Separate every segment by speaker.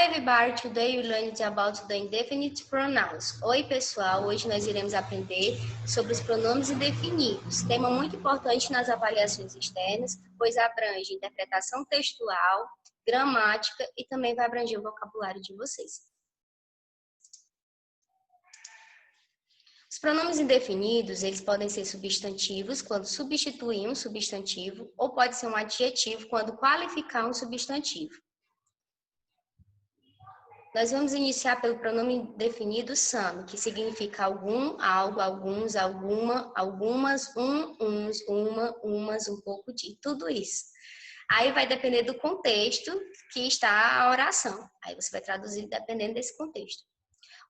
Speaker 1: everybody, today we learned about the indefinite pronouns. Oi pessoal, hoje nós iremos aprender sobre os pronomes indefinidos, tema muito importante nas avaliações externas, pois abrange interpretação textual, gramática e também vai abranger o vocabulário de vocês. Os pronomes indefinidos, eles podem ser substantivos quando substituir um substantivo ou pode ser um adjetivo quando qualificar um substantivo. Nós vamos iniciar pelo pronome indefinido some, que significa algum, algo, alguns, alguma, algumas, uns, uma, umas, um pouco de, tudo isso. Aí vai depender do contexto que está a oração. Aí você vai traduzir dependendo desse contexto.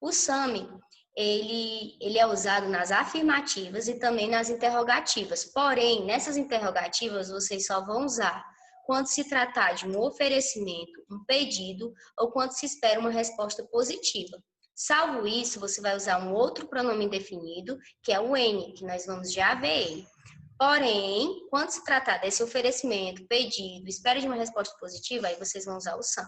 Speaker 1: O some, ele é usado nas afirmativas e também nas interrogativas. Porém, nessas interrogativas, vocês só vão usar quando se tratar de um oferecimento, um pedido ou quando se espera uma resposta positiva. Salvo isso, você vai usar um outro pronome indefinido, que é o N, que nós vamos já ver ele. Porém, quando se tratar desse oferecimento, pedido, espera de uma resposta positiva, aí vocês vão usar o some.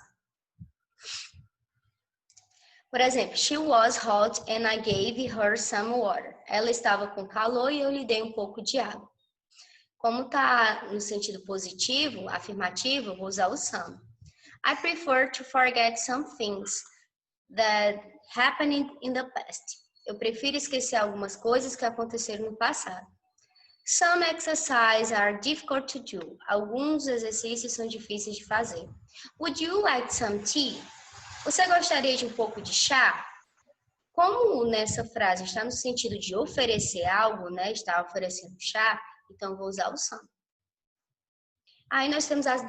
Speaker 1: Por exemplo, she was hot and I gave her some water. Ela estava com calor e eu lhe dei um pouco de água. Como está no sentido positivo, afirmativo, eu vou usar o some. I prefer to forget some things that happened in the past. Eu prefiro esquecer algumas coisas que aconteceram no passado. Some exercises are difficult to do. Alguns exercícios são difíceis de fazer. Would you like some tea? Você gostaria de um pouco de chá? Como nessa frase está no sentido de oferecer algo, né? Está oferecendo chá, então vou usar o some. Aí nós temos as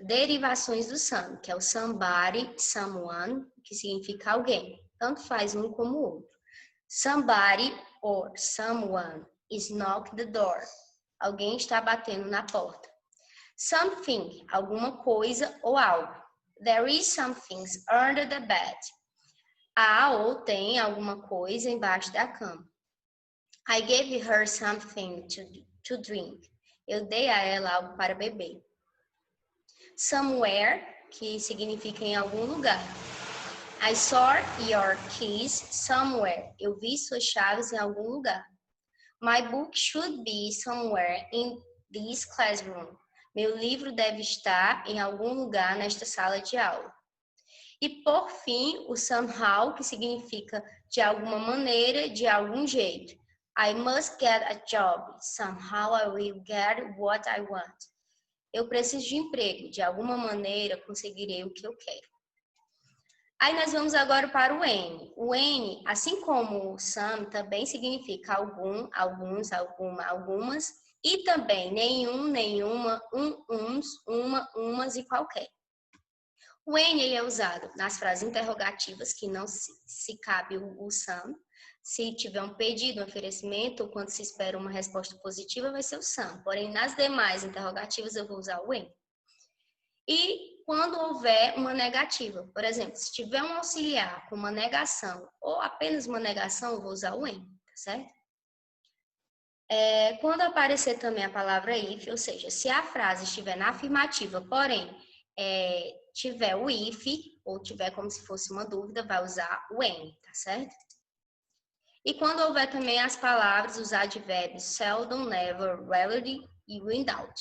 Speaker 1: derivações do some, que é o somebody, someone, que significa alguém. Tanto faz um como o outro. Somebody or someone is knock the door. Alguém está batendo na porta. Something, alguma coisa ou algo. There is something under the bed. Há ou tem alguma coisa embaixo da cama. I gave her something to drink. Eu dei a ela algo para beber. Somewhere, que significa em algum lugar. I saw your keys somewhere. Eu vi suas chaves em algum lugar. My book should be somewhere in this classroom. Meu livro deve estar em algum lugar nesta sala de aula. E por fim, o somehow, que significa de alguma maneira, de algum jeito. I must get a job. Somehow I will get what I want. Eu preciso de emprego. De alguma maneira conseguirei o que eu quero. Aí nós vamos agora para o N. O N, assim como o some, também significa algum, alguns, alguma, algumas. E também nenhum, nenhuma, uns, uma, umas e qualquer. O N ele é usado nas frases interrogativas, que não se cabe o some. Se tiver um pedido, um oferecimento, ou quando se espera uma resposta positiva, vai ser o some. Porém, nas demais interrogativas, eu vou usar o N. E quando houver uma negativa, por exemplo, se tiver um auxiliar com uma negação ou apenas uma negação, eu vou usar o N, tá certo? Quando aparecer também a palavra if, ou seja, se a frase estiver na afirmativa, porém, tiver o if, ou tiver como se fosse uma dúvida, vai usar o N, tá certo? E quando houver também as palavras, os advérbios seldom, never, rarely e without.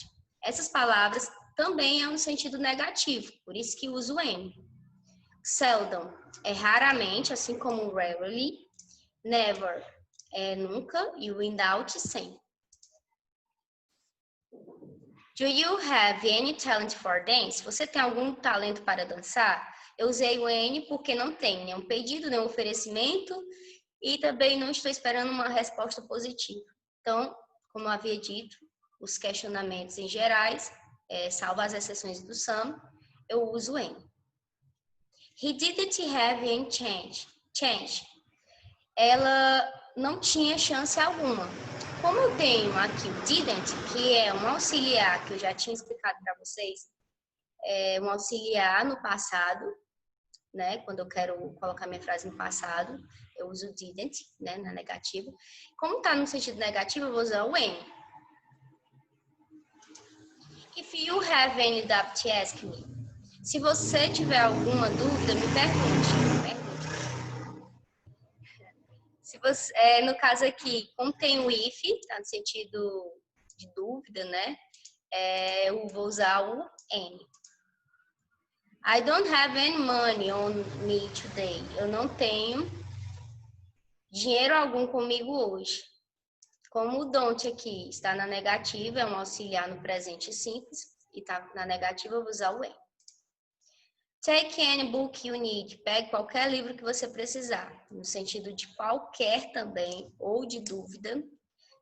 Speaker 1: Essas palavras também é no sentido negativo, por isso que uso o N. Seldom é raramente, assim como rarely, never é nunca e without sem. Do you have any talent for dance? Você tem algum talento para dançar? Eu usei o N porque não tem nenhum pedido, nenhum oferecimento e também não estou esperando uma resposta positiva. Então, como eu havia dito, os questionamentos em gerais, salvo as exceções do some, eu uso o N. He didn't have any chance. Ela não tinha chance alguma. Como eu tenho aqui o didn't, que é um auxiliar que eu já tinha explicado para vocês, é um auxiliar no passado, né? Quando eu quero colocar minha frase no passado, eu uso o didn't, né? Na negativa. Como está no sentido negativo, eu vou usar o N. If you have any doubt, ask me. Se você tiver alguma dúvida, me pergunte. Se você, no caso aqui, como tem o if, tá no sentido de dúvida, né? Eu vou usar o any. I don't have any money on me today. Eu não tenho dinheiro algum comigo hoje. Como o don't aqui está na negativa, é um auxiliar no presente simples, e está na negativa, eu vou usar o when. Take any book you need. Pegue qualquer livro que você precisar. No sentido de qualquer também, ou de dúvida,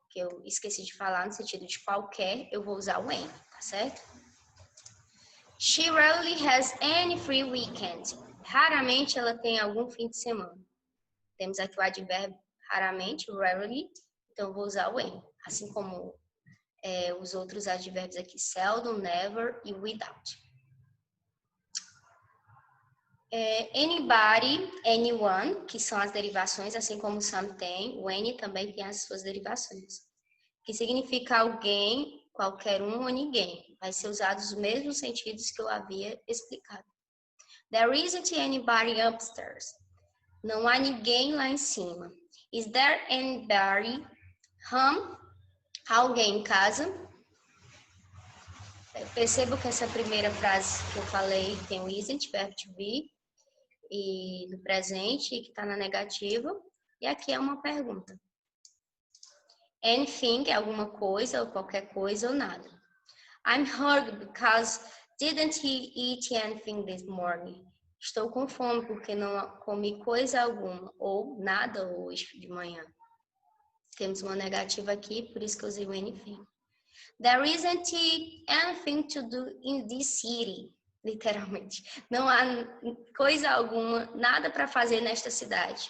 Speaker 1: que eu esqueci de falar, no sentido de qualquer, eu vou usar o when, tá certo? She rarely has any free weekend. Raramente ela tem algum fim de semana. Temos aqui o advérbio raramente, rarely, então eu vou usar o when. Assim como os outros advérbios aqui, seldom, never e without. Anybody, anyone, que são as derivações, assim como some tem, o any também tem as suas derivações. Que significa alguém, qualquer um ou ninguém. Vai ser usado os mesmos sentidos que eu havia explicado. There isn't anybody upstairs. Não há ninguém lá em cima. Is there anybody home? Alguém em casa? Percebo que essa primeira frase que eu falei tem o isn't, verbo to be, e no presente, que está na negativa. E aqui é uma pergunta. Anything é alguma coisa, ou qualquer coisa, ou nada. I'm hungry because didn't he eat anything this morning? Estou com fome porque não comi coisa alguma, ou nada hoje de manhã. Temos uma negativa aqui, por isso que eu usei o anything. There isn't anything to do in this city. Literalmente. Não há coisa alguma, nada para fazer nesta cidade.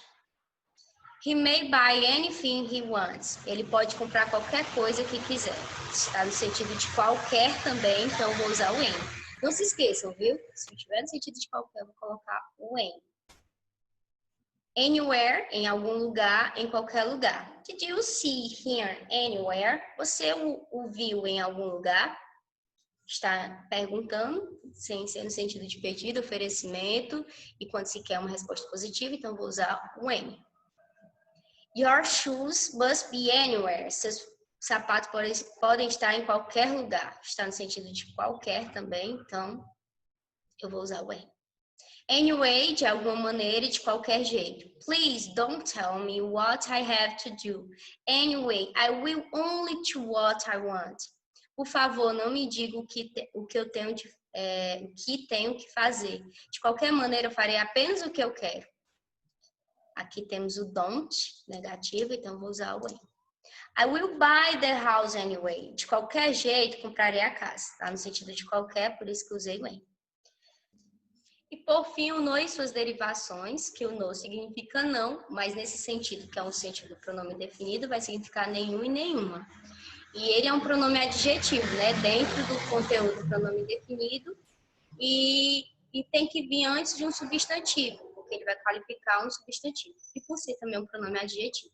Speaker 1: He may buy anything he wants. Ele pode comprar qualquer coisa que quiser. Está no sentido de qualquer também, então eu vou usar o any. Não se esqueçam, viu? Se tiver no sentido de qualquer, eu vou colocar o any. Anywhere, em algum lugar, em qualquer lugar. Did you see here anywhere? Você o viu em algum lugar? Está perguntando, sem ser no sentido de pedido, oferecimento, e quando se quer uma resposta positiva, então vou usar o any. Your shoes must be anywhere. Seus sapatos podem estar em qualquer lugar. Está no sentido de qualquer também, então eu vou usar o any. Anyway, de alguma maneira e de qualquer jeito. Please don't tell me what I have to do. Anyway, I will only do what I want. Por favor, não me diga o que eu tenho que fazer. De qualquer maneira, eu farei apenas o que eu quero. Aqui temos o don't, negativo, então vou usar o when. I will buy the house anyway. De qualquer jeito, comprarei a casa. Tá no sentido de qualquer, por isso que usei o when. E por fim, o no e suas derivações, que o no significa não, mas nesse sentido, que é um sentido do pronome definido, vai significar nenhum e nenhuma. E ele é um pronome adjetivo, né? Dentro do conteúdo do pronome definido e tem que vir antes de um substantivo, porque ele vai qualificar um substantivo. E por ser também um pronome adjetivo.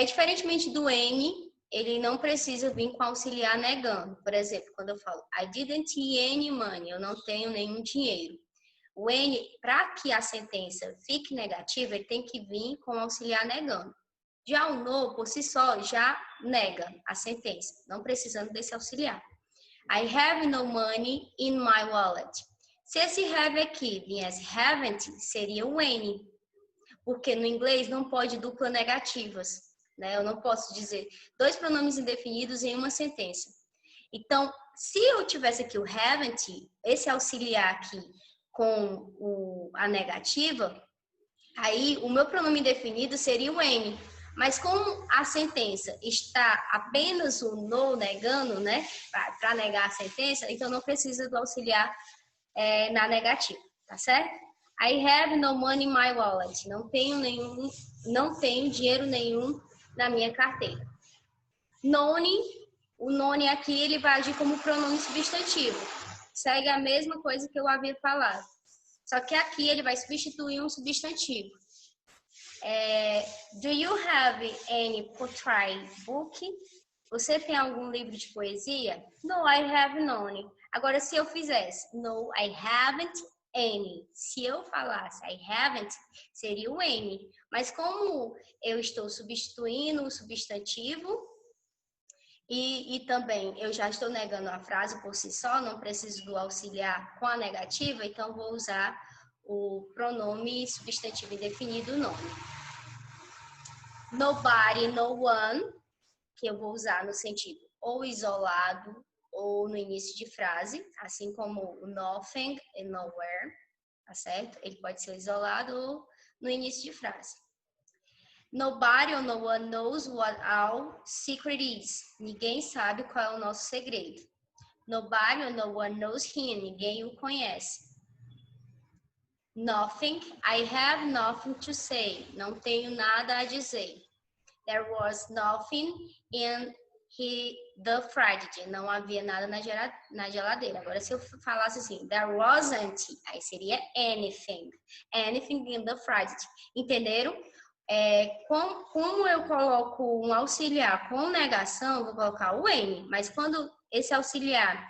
Speaker 1: Diferentemente do N, ele não precisa vir com auxiliar negando. Por exemplo, quando eu falo I didn't have any money, eu não tenho nenhum dinheiro. O N, para que a sentença fique negativa, ele tem que vir com auxiliar negando. Já o no, por si só, já nega a sentença, não precisando desse auxiliar. I have no money in my wallet. Se esse have aqui viesse haven't, seria o N, porque no inglês não pode dupla negativas, né? Eu não posso dizer dois pronomes indefinidos em uma sentença. Então, se eu tivesse aqui o haven't, esse auxiliar aqui com a negativa, aí o meu pronome indefinido seria o N. Mas como a sentença está apenas o no negando, né, para negar a sentença, então não precisa do auxiliar na negativa, tá certo? I have no money in my wallet. Não tenho dinheiro nenhum na minha carteira. None, o none aqui ele vai agir como pronome substantivo. Segue a mesma coisa que eu havia falado. Só que aqui ele vai substituir um substantivo. Do you have any poetry book? Você tem algum livro de poesia? No, I have none. Agora, se eu fizesse no, I haven't any. Se eu falasse I haven't, seria o any. Mas como eu estou substituindo o substantivo e também eu já estou negando a frase por si só, não preciso do auxiliar com a negativa, então vou usar o pronome substantivo indefinido nome. Nobody, no one, que eu vou usar no sentido ou isolado ou no início de frase, assim como o nothing e nowhere, tá certo? Ele pode ser isolado ou no início de frase. Nobody or no one knows what our secret is. Ninguém sabe qual é o nosso segredo. Nobody or no one knows him. Ninguém o conhece. Nothing. I have nothing to say. Não tenho nada a dizer. There was nothing in the fridge. Não havia nada na geladeira. Agora, se eu falasse assim, there wasn't, aí seria anything. Anything in the fridge. Entenderam? Como eu coloco um auxiliar com negação, vou colocar o N, mas quando esse auxiliar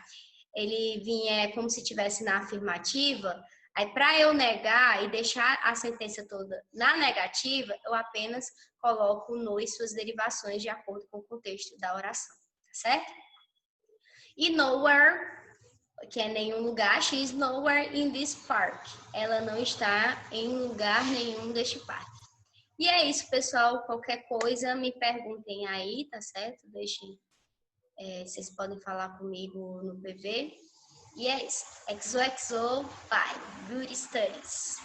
Speaker 1: ele vier como se estivesse na afirmativa, aí para eu negar e deixar a sentença toda na negativa, eu apenas coloco no e suas derivações de acordo com o contexto da oração, tá certo? E nowhere, que é nenhum lugar, she is nowhere in this park. Ela não está em lugar nenhum deste parque. E é isso, pessoal. Qualquer coisa, me perguntem aí, tá certo? Vocês podem falar comigo no PV. E é isso. XOXO, bye. Good studies.